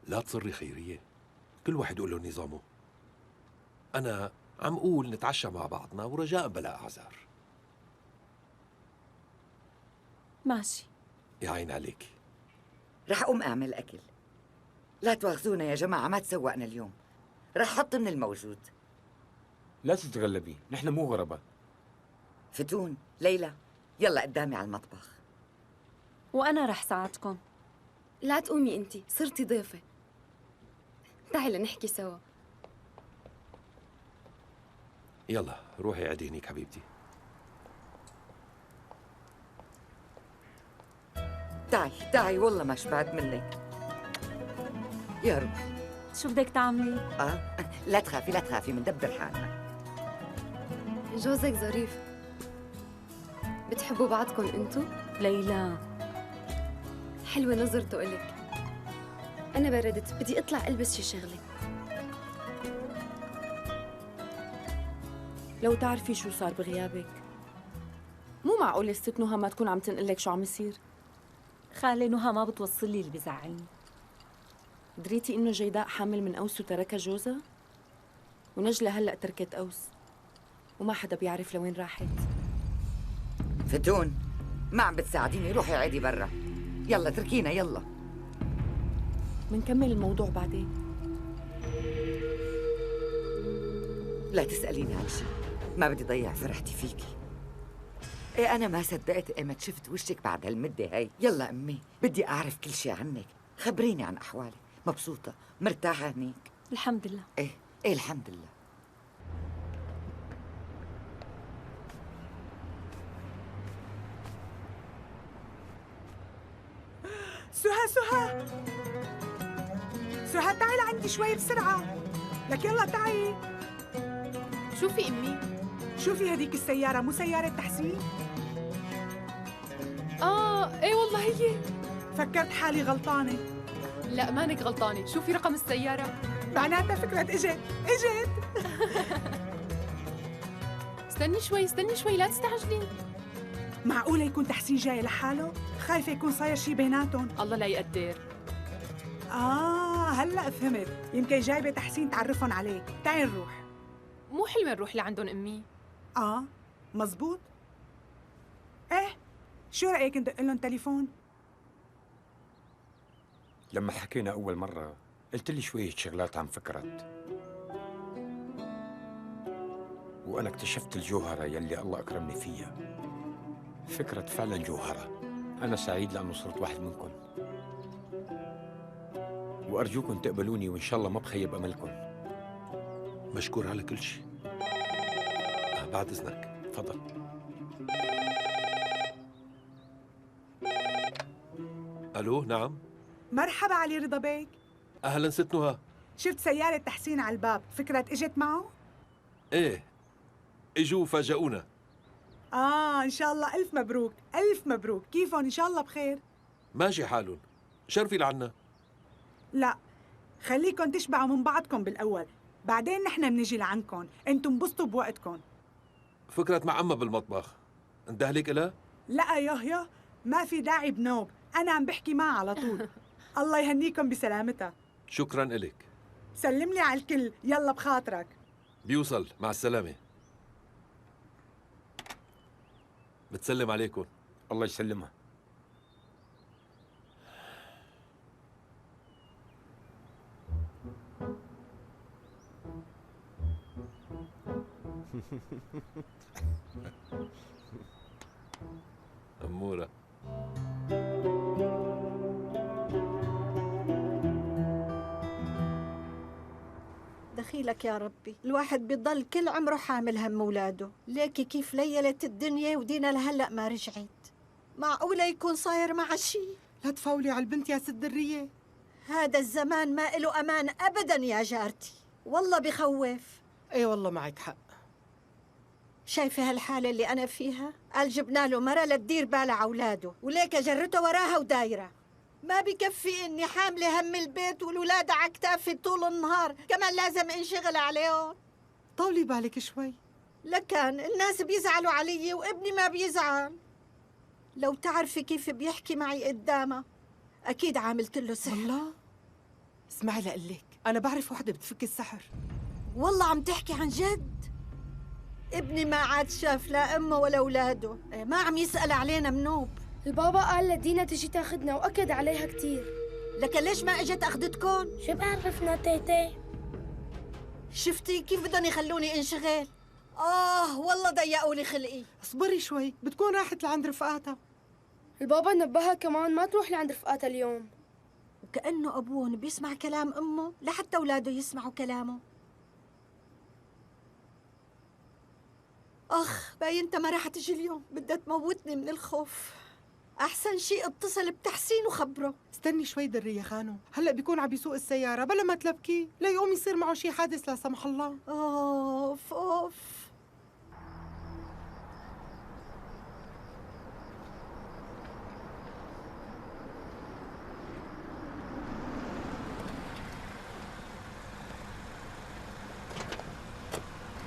لا تصري خيرية، كل واحد يقول له نظامه. أنا عم أقول نتعشى مع بعضنا ورجاء بلا أعذار. ماشي. يا عين عليك. رح أقوم أعمل أكل. لا تواخذونا يا جماعة، ما تسوقنا اليوم. رح حط من الموجود. لا تتغلبي، نحن مو غرباء. فتون، ليلى، يلا قدامي على المطبخ. وأنا رح ساعدكم. لا تقومي انتي، صرتي ضيفة. تعي لنحكي سوا. يلا روحي عدي هنيك حبيبتي. تعي والله ما شبعت منك. يا رب. شو بدك تعملي؟ لا تخافي مندبر حالنا. جوزك ظريف. بتحبوا بعضكم انتو؟ ليلى حلوة نظرته إلك. أنا بردت، بدي أطلع ألبس شي شغلة. لو تعرفي شو صار بغيابك. مو معقول الست نهى ما تكون عم تنقلك شو عم يصير. خالي نهى ما بتوصل لي اللي بزعلني. دريتي إنه جيداء حامل من أوس وتركها جوزها؟ ونجلة هلأ تركت أوس وما حدا بيعرف لوين راحت. فتون، ما عم بتساعديني، روحي عادي برا. يلا تركينا يلا. منكمل الموضوع بعدين. لا تسأليني عن شيء، ما بدي ضيع فرحتي فيكي. ايه أنا ما صدقت ايمت شفت وشك بعد هالمدة هاي. يلا أمي، بدي أعرف كل شيء عنك، خبريني عن أحوالك. مبسوطة مرتاحة هنيك؟ الحمد لله. ايه الحمد لله. سهى تعي لعندي شوي بسرعة. لك يلا تعي. شوفي أمي. شوفي هديك السيارة، مو سيارة تحسين؟ إيه والله هي. فكرت حالي غلطانة. لا مانك غلطانة، شوفي رقم السيارة. معناتها فكرة اجت. استني شوي لا تستعجلي. معقولة يكون تحسين جاي لحاله؟ خايفة يكون صاير شي بيناتهم. الله لا يقدر. هلأ فهمت، يمكن جايبة تحسين تعرفهم عليك. تعي نروح. مو حلوة نروح لعندهم أمي. مزبوط. ايه شو رأيك ندق لهم تليفون؟ لما حكينا أول مرة قلت لي شوية شغلات عن فكرت، وأنا اكتشفت الجوهرة يلي الله أكرمني فيها. فكرت فعلا جوهرة. أنا سعيد لأنه صرت واحد منكم، وأرجوكم تقبلوني وإن شاء الله ما بخيب أملكم. مشكور على كل شيء. بعد إذنك. تفضل. ألو نعم. مرحبا علي رضا بيك. أهلا ست نهى. شفت سيارة تحسين على الباب، فكرت اجت معه؟ إيه إجوا فاجئونا. إن شاء الله ألف مبروك ألف مبروك. كيفهم إن شاء الله بخير؟ ماشي حالهم. شرفي لعنا. لا خليكن تشبعوا من بعضكم بالأول، بعدين نحن بنجي لعندكم، انتم انبسطوا بوقتكم. فكرت مع أمها بالمطبخ، اندهلك إلها؟ لا ياه ما في داعي بنوب، أنا عم بحكي معها على طول. الله يهنيكم بسلامتها. شكراً إلك. سلم لي على الكل، يلا بخاطرك. بيوصل، مع السلامة. بتسلم عليكم. الله يسلمها. أمورة. دخيلك يا ربي، الواحد بيضل كل عمره حامل هم اولاده. ليكي كيف ليلت الدنيا ودينا لهلا ما رجعت. معقولة يكون صاير معها شي؟ لا تفولي على البنت يا ست درية. هذا الزمان ما إله أمان أبداً يا جارتي، والله بخوف. اي والله معك حق. شايفة هالحالة اللي أنا فيها؟ قال جبنا له مرة لتدير بالها على أولاده، وليك جرته وراها ودايرة. ما بكفي إني حاملة هم البيت والولاد على كتافي طول النهار، كمان لازم انشغل عليهم. طولي بالك شوي. لكان الناس بيزعلوا علي وابني ما بيزعل. لو تعرفي كيف بيحكي معي قدامها، أكيد عاملت له سحر. والله اسمعي لقلك، أنا بعرف وحدة بتفك السحر. والله عم تحكي عن جد؟ ابني ما عاد شاف لا أمه ولا أولاده، ما عم يسأل علينا منوب. البابا قال لدينا تجي تاخدنا وأكد عليها كتير. لكن ليش ما اجت أخدتكم؟ شو بعرفنا تيتي؟ شفتي كيف بدهم يخلوني انشغل؟ والله ضيقوا لي خلقي. اصبري شوي، بتكون راحت لعند رفقاتها. البابا نبهها كمان ما تروح لعند رفقاتها اليوم. وكأنه أبوهم بيسمع كلام أمه لحتى أولاده يسمعوا كلامه. باينتها ما راح تجي اليوم، بدها تموتني من الخوف. أحسن شيء اتصل بتحسين وخبره. استني شوي درية خانو، هلا بيكون عم بيسوق السيارة، بلا ما تلبكي لا يقوم يصير معه شي حادث لا سمح الله. أوف.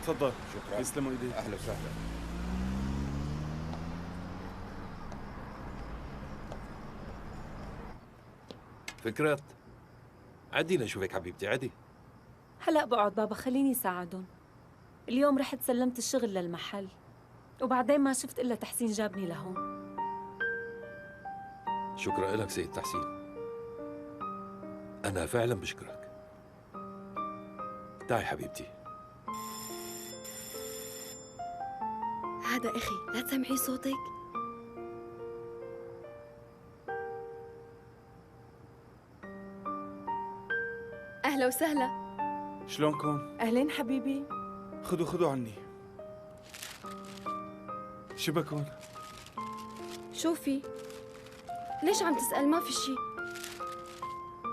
تفضل. شكرا. يسلموا ايديك. اهلا وسهلا. فكرت، عدينا نشوفك حبيبتي، عدي. هلأ بقعد بابا، خليني ساعدهم. اليوم رحت سلمت الشغل للمحل، وبعدين ما شفت إلا تحسين جابني لهون. شكرا لك سيد تحسين، أنا فعلا بشكرك. تعي حبيبتي. هذا أخي، لا تسمعي صوتك. أهلا وسهلا. شلونكم؟ أهلين حبيبي. خذوا عني. شبكون؟ شوفي، ليش عم تسأل؟ ما في شي.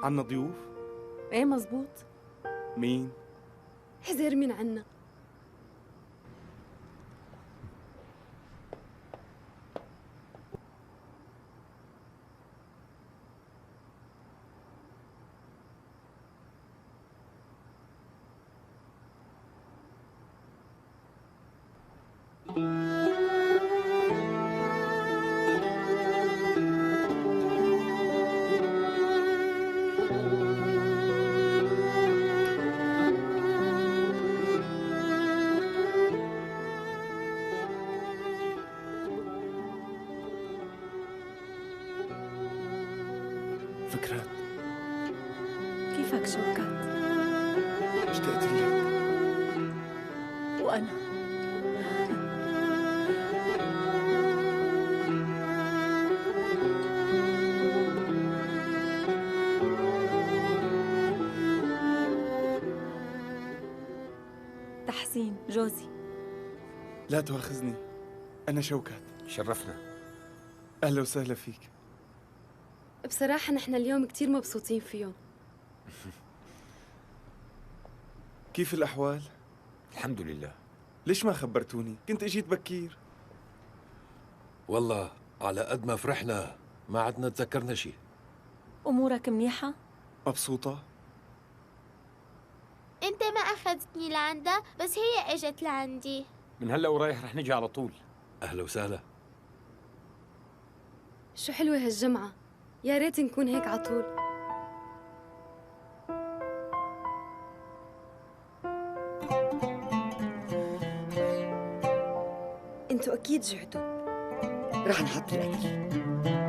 عنا ضيوف؟ ايه مزبوط. مين؟ حذر من عنا. فكرت، كيفك شوكت؟ اشتقت لك. وأنا تحسين جوزي. لا تواخذني، أنا شوكت. شرفنا. أهلا وسهلا فيك. بصراحة نحن اليوم كتير مبسوطين فيهم. كيف الأحوال؟ الحمد لله. ليش ما خبرتوني؟ كنت اجيت بكير. والله على قد ما فرحنا ما عدنا تذكرنا شيء. أمورك منيحة؟ مبسوطة؟ أنت ما أخذتني لعندها، بس هي إجت لعندي. من هلا ورايح رح نجي على طول. أهلا وسهلا. شو حلوة هالجمعة، يا ريت نكون هيك عطول. انتوا أكيد جعتوا. رح نحط الأكل.